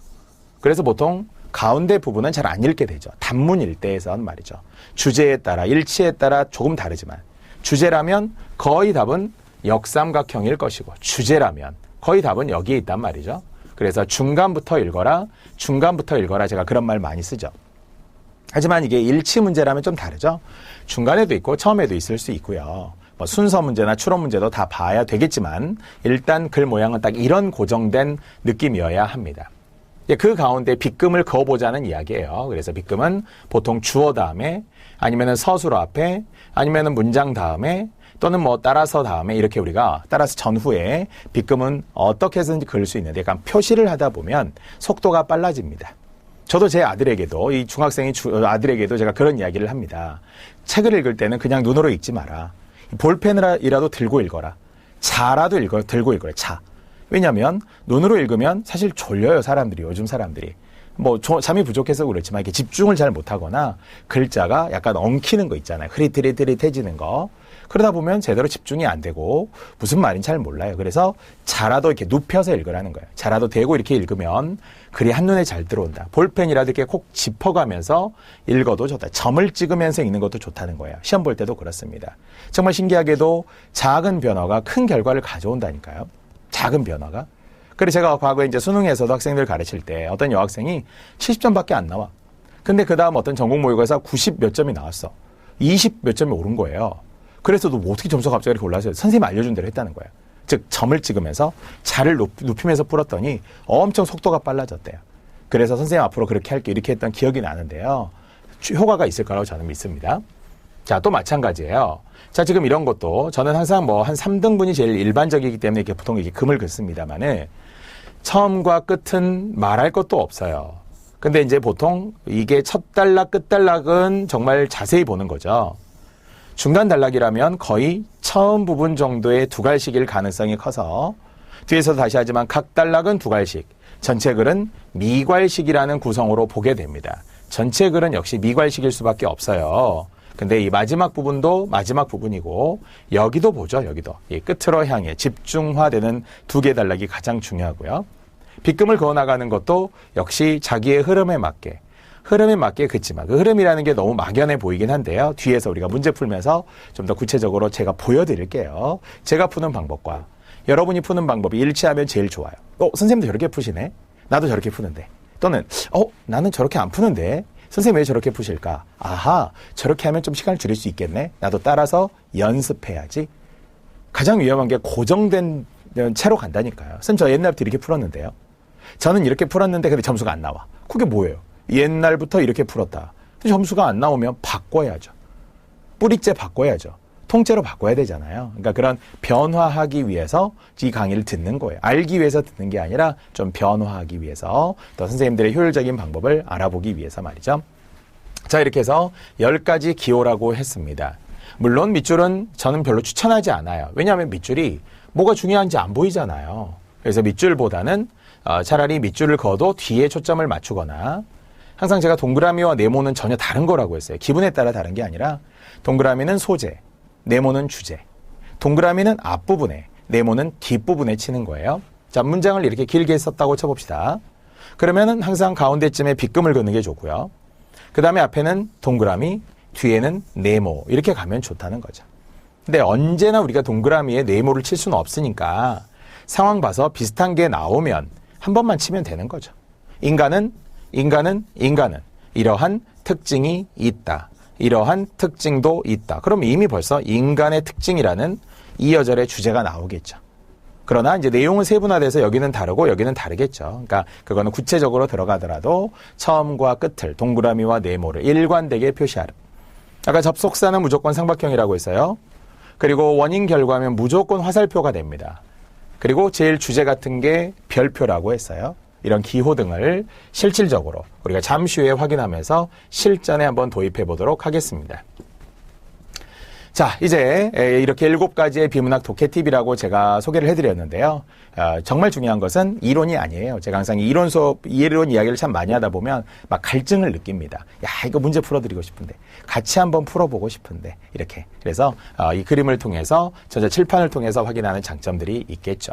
그래서 보통 가운데 부분은 잘 안 읽게 되죠. 단문 일대에선 말이죠. 주제에 따라, 일치에 따라 조금 다르지만 주제라면 거의 답은 역삼각형일 것이고 주제라면 거의 답은 여기에 있단 말이죠. 그래서 중간부터 읽어라, 중간부터 읽어라 제가 그런 말 많이 쓰죠. 하지만 이게 일치 문제라면 좀 다르죠. 중간에도 있고 처음에도 있을 수 있고요. 뭐 순서 문제나 추론 문제도 다 봐야 되겠지만 일단 글 모양은 딱 이런 고정된 느낌이어야 합니다. 그 가운데 빗금을 그어보자는 이야기예요. 그래서 빗금은 보통 주어 다음에 아니면은 서술어 앞에 아니면은 문장 다음에 또는 뭐 따라서 다음에 이렇게 우리가 따라서 전후에 빗금은 어떻게 해서든지 그을 수 있는데 약간 표시를 하다 보면 속도가 빨라집니다. 저도 제 아들에게도 이 중학생의 아들에게도 제가 그런 이야기를 합니다. 책을 읽을 때는 그냥 눈으로 읽지 마라. 볼펜이라도 들고 읽어라. 자라도 들고 읽어라. 자. 왜냐하면 눈으로 읽으면 사실 졸려요. 사람들이 요즘 사람들이 뭐 잠이 부족해서 그렇지만 이렇게 집중을 잘 못하거나 글자가 약간 엉키는 거 있잖아요. 흐릿흐릿해지는 거. 그러다 보면 제대로 집중이 안 되고 무슨 말인지 잘 몰라요. 그래서 자라도 이렇게 눕혀서 읽으라는 거예요. 자라도 대고 이렇게 읽으면 글이 한눈에 잘 들어온다. 볼펜이라도 이렇게 콕 짚어가면서 읽어도 좋다. 점을 찍으면서 읽는 것도 좋다는 거예요. 시험 볼 때도 그렇습니다. 정말 신기하게도 작은 변화가 큰 결과를 가져온다니까요. 작은 변화가. 그래서 제가 과거에 이제 수능에서도 학생들 가르칠 때 어떤 여학생이 70점밖에 안 나와. 근데 그 다음 어떤 전국 모의고사 90 몇 점이 나왔어. 20 몇 점이 오른 거예요. 그래서 너 어떻게 점수가 갑자기 이렇게 올라서 선생님이 알려준 대로 했다는 거예요. 즉 점을 찍으면서 자를 눕히면서 풀었더니 엄청 속도가 빨라졌대요. 그래서 선생님 앞으로 그렇게 할게 이렇게 했던 기억이 나는데요. 효과가 있을 거라고 저는 믿습니다. 자, 또 마찬가지예요. 자, 지금 이런 것도 저는 항상 뭐 한 3등분이 제일 일반적이기 때문에 이렇게 보통 이렇게 금을 긋습니다만은 처음과 끝은 말할 것도 없어요. 근데 이제 보통 이게 첫 단락, 끝 단락은 정말 자세히 보는 거죠. 중간 단락이라면 거의 처음 부분 정도의 두 갈씩일 가능성이 커서 뒤에서 다시 하지만 각 단락은 두 갈씩, 전체 글은 미괄식이라는 구성으로 보게 됩니다. 전체 글은 역시 미괄식일 수밖에 없어요. 근데 이 마지막 부분도 마지막 부분이고 여기도 보죠. 여기도 이 끝으로 향해 집중화되는 두 개 단락이 가장 중요하고요. 빗금을 그어나가는 것도 역시 자기의 흐름에 맞게 긋지만 그 흐름이라는 게 너무 막연해 보이긴 한데요. 뒤에서 우리가 문제 풀면서 좀 더 구체적으로 제가 보여드릴게요. 제가 푸는 방법과 여러분이 푸는 방법이 일치하면 제일 좋아요. 선생님도 저렇게 푸시네? 나도 저렇게 푸는데. 또는 나는 저렇게 안 푸는데 선생님 왜 저렇게 푸실까? 아하, 저렇게 하면 좀 시간을 줄일 수 있겠네? 나도 따라서 연습해야지. 가장 위험한 게 고정된 채로 간다니까요. 선생님 저 옛날부터 이렇게 풀었는데요. 저는 이렇게 풀었는데 근데 점수가 안 나와. 그게 뭐예요? 옛날부터 이렇게 풀었다. 점수가 안 나오면 바꿔야죠. 뿌리째 바꿔야죠. 통째로 바꿔야 되잖아요. 그러니까 그런 변화하기 위해서 이 강의를 듣는 거예요. 알기 위해서 듣는 게 아니라 좀 변화하기 위해서 또 선생님들의 효율적인 방법을 알아보기 위해서 말이죠. 자, 이렇게 해서 10가지 기호라고 했습니다. 물론 밑줄은 저는 별로 추천하지 않아요. 왜냐하면 밑줄이 뭐가 중요한지 안 보이잖아요. 그래서 밑줄보다는 차라리 밑줄을 그어도 뒤에 초점을 맞추거나 항상 제가 동그라미와 네모는 전혀 다른 거라고 했어요. 기분에 따라 다른 게 아니라 동그라미는 소재, 네모는 주제. 동그라미는 앞부분에, 네모는 뒷부분에 치는 거예요. 자, 문장을 이렇게 길게 썼다고 쳐봅시다. 그러면은 항상 가운데쯤에 빗금을 긋는 게 좋고요. 그 다음에 앞에는 동그라미, 뒤에는 네모 이렇게 가면 좋다는 거죠. 근데 언제나 우리가 동그라미에 네모를 칠 수는 없으니까 상황 봐서 비슷한 게 나오면 한 번만 치면 되는 거죠. 인간은 이러한 특징이 있다. 이러한 특징도 있다. 그럼 이미 벌써 인간의 특징이라는 이 여절의 주제가 나오겠죠. 그러나 이제 내용은 세분화돼서 여기는 다르고 여기는 다르겠죠. 그러니까 그거는 구체적으로 들어가더라도 처음과 끝을 동그라미와 네모를 일관되게 표시하라. 아까 접속사는 무조건 삼각형이라고 했어요. 그리고 원인 결과면 무조건 화살표가 됩니다. 그리고 제일 주제 같은 게 별표라고 했어요. 이런 기호 등을 실질적으로 우리가 잠시 후에 확인하면서 실전에 한번 도입해 보도록 하겠습니다. 자, 이제 이렇게 7가지의 비문학 독해 팁이라고 제가 소개를 해드렸는데요. 정말 중요한 것은 이론이 아니에요. 제가 항상 이론 이야기를 참 많이 하다 보면 막 갈증을 느낍니다. 야, 이거 문제 풀어드리고 싶은데, 같이 한번 풀어보고 싶은데, 이렇게. 그래서 이 그림을 통해서 전자 칠판을 통해서 확인하는 장점들이 있겠죠.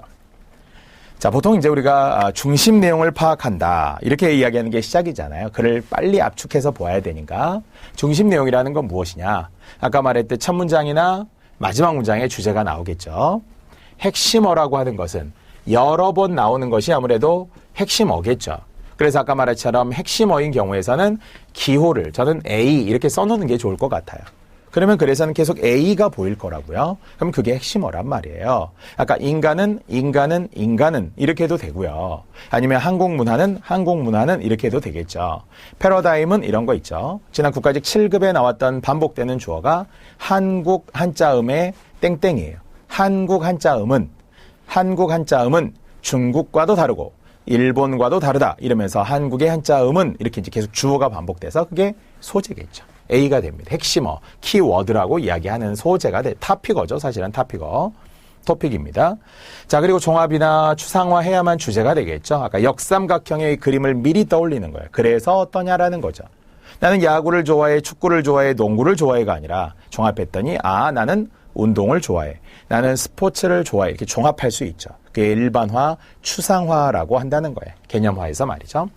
자, 보통 이제 우리가 중심 내용을 파악한다. 이렇게 이야기하는 게 시작이잖아요. 글을 빨리 압축해서 보아야 되니까. 중심 내용이라는 건 무엇이냐? 아까 말했듯 첫 문장이나 마지막 문장의 주제가 나오겠죠. 핵심어라고 하는 것은 여러 번 나오는 것이 아무래도 핵심어겠죠. 그래서 아까 말했처럼 핵심어인 경우에서는 기호를 저는 A 이렇게 써놓는 게 좋을 것 같아요. 그러면 글에서는 계속 A가 보일 거라고요. 그럼 그게 핵심어란 말이에요. 아까 인간은 이렇게 해도 되고요. 아니면 항공문화는 이렇게 해도 되겠죠. 패러다임은 이런 거 있죠. 지난 국가직 7급에 나왔던 반복되는 주어가 한국 한자음의 땡땡이에요. 한국 한자음은 중국과도 다르고 일본과도 다르다. 이러면서 한국의 한자음은 이렇게 이제 계속 주어가 반복돼서 그게 소재겠죠. A가 됩니다. 핵심어, 키워드라고 이야기하는 소재가 타피거죠. 사실은 토픽입니다. 자, 그리고 종합이나 추상화해야만 주제가 되겠죠. 아까 역삼각형의 그림을 미리 떠올리는 거예요. 그래서 어떠냐라는 거죠. 나는 야구를 좋아해, 축구를 좋아해, 농구를 좋아해가 아니라 종합했더니 나는 운동을 좋아해. 나는 스포츠를 좋아해. 이렇게 종합할 수 있죠. 그게 일반화, 추상화라고 한다는 거예요. 개념화해서 말이죠.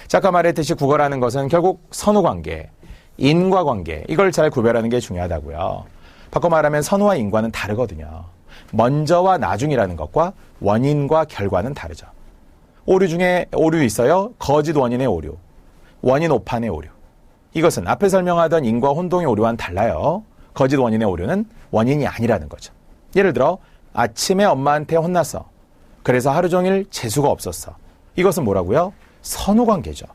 자, 아까 말했듯이 국어라는 것은 결국 선후관계, 인과관계, 이걸 잘 구별하는 게 중요하다고요. 바꿔 말하면 선우와 인과는 다르거든요. 먼저와 나중이라는 것과 원인과 결과는 다르죠. 오류 중에 오류 있어요. 거짓 원인의 오류, 원인 오판의 오류. 이것은 앞에 설명하던 인과 혼동의 오류와는 달라요. 거짓 원인의 오류는 원인이 아니라는 거죠. 예를 들어 아침에 엄마한테 혼났어. 그래서 하루 종일 재수가 없었어. 이것은 뭐라고요? 선후관계죠.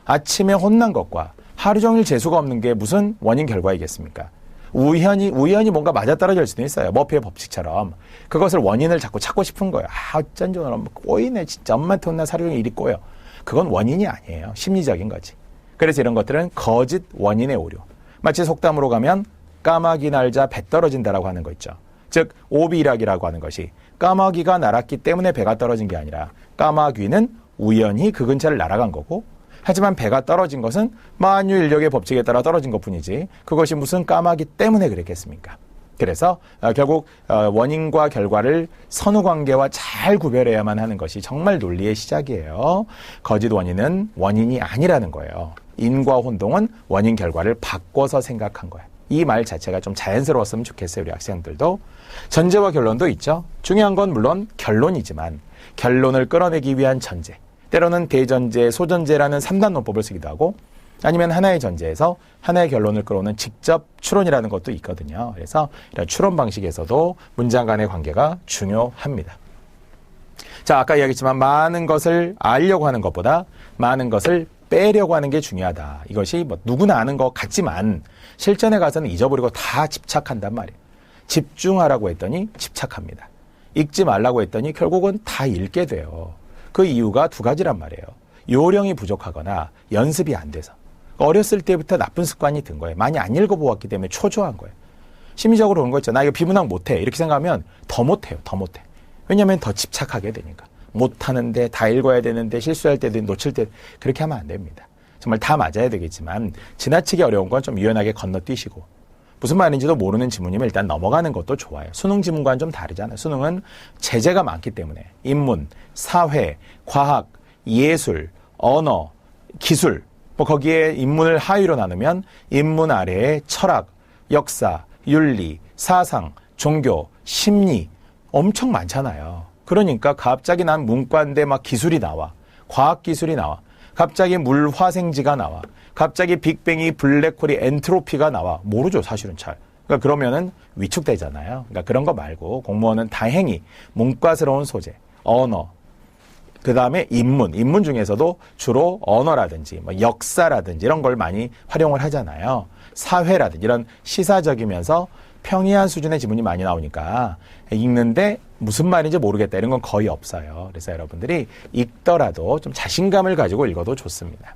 아침에 혼난 것과 하루 종일 재수가 없는 게 무슨 원인 결과이겠습니까? 우연히 뭔가 맞아떨어질 수도 있어요. 머피의 법칙처럼. 그것을 원인을 자꾸 찾고 싶은 거예요. 어쩐지 오늘 꼬이네. 진짜 엄마한테 혼나 사료 중에 일이 꼬여. 그건 원인이 아니에요. 심리적인 거지. 그래서 이런 것들은 거짓 원인의 오류. 마치 속담으로 가면 까마귀 날자 배 떨어진다라고 하는 거 있죠. 즉 오비락이라고 하는 것이 까마귀가 날았기 때문에 배가 떨어진 게 아니라 까마귀는 우연히 그 근처를 날아간 거고, 하지만 배가 떨어진 것은 만유인력의 법칙에 따라 떨어진 것뿐이지 그것이 무슨 까마귀 때문에 그랬겠습니까? 그래서 결국 원인과 결과를 선후관계와 잘 구별해야만 하는 것이 정말 논리의 시작이에요. 거짓 원인은 원인이 아니라는 거예요. 인과 혼동은 원인 결과를 바꿔서 생각한 거예요. 이 말 자체가 좀 자연스러웠으면 좋겠어요. 우리 학생들도. 전제와 결론도 있죠. 중요한 건 물론 결론이지만 결론을 끌어내기 위한 전제, 때로는 대전제, 소전제라는 3단 논법을 쓰기도 하고, 아니면 하나의 전제에서 하나의 결론을 끌어오는 직접 추론이라는 것도 있거든요. 그래서 이런 추론 방식에서도 문장 간의 관계가 중요합니다. 자, 아까 이야기했지만 많은 것을 알려고 하는 것보다 많은 것을 빼려고 하는 게 중요하다. 이것이 뭐 누구나 아는 것 같지만 실전에 가서는 잊어버리고 다 집착한단 말이에요. 집중하라고 했더니 집착합니다. 읽지 말라고 했더니 결국은 다 읽게 돼요. 그 이유가 두 가지란 말이에요. 요령이 부족하거나 연습이 안 돼서. 어렸을 때부터 나쁜 습관이 든 거예요. 많이 안 읽어보았기 때문에 초조한 거예요. 심리적으로 그런 거 있죠. 나 이거 비문학 못해. 이렇게 생각하면 더 못해요. 더 못해. 왜냐하면 더 집착하게 되니까. 못하는데, 다 읽어야 되는데, 실수할 때도 놓칠 때 그렇게 하면 안 됩니다. 정말 다 맞아야 되겠지만 지나치게 어려운 건 좀 유연하게 건너뛰시고, 무슨 말인지도 모르는 지문이면 일단 넘어가는 것도 좋아요. 수능 지문과는 좀 다르잖아요. 수능은 제재가 많기 때문에 인문, 사회, 과학, 예술, 언어, 기술, 뭐 거기에 인문을 하위로 나누면 인문 아래에 철학, 역사, 윤리, 사상, 종교, 심리 엄청 많잖아요. 그러니까 갑자기 난 문과인데 막 기술이 나와. 과학 기술이 나와. 갑자기 물화생지가 나와. 갑자기 빅뱅이 블랙홀이 엔트로피가 나와. 모르죠, 사실은 잘. 그러니까 그러면은 위축되잖아요. 그러니까 그런 거 말고 공무원은 다행히 문과스러운 소재, 언어, 그 다음에 인문 중에서도 주로 언어라든지 뭐 역사라든지 이런 걸 많이 활용을 하잖아요. 사회라든지 이런 시사적이면서 평이한 수준의 지문이 많이 나오니까 읽는데 무슨 말인지 모르겠다 이런 건 거의 없어요. 그래서 여러분들이 읽더라도 좀 자신감을 가지고 읽어도 좋습니다.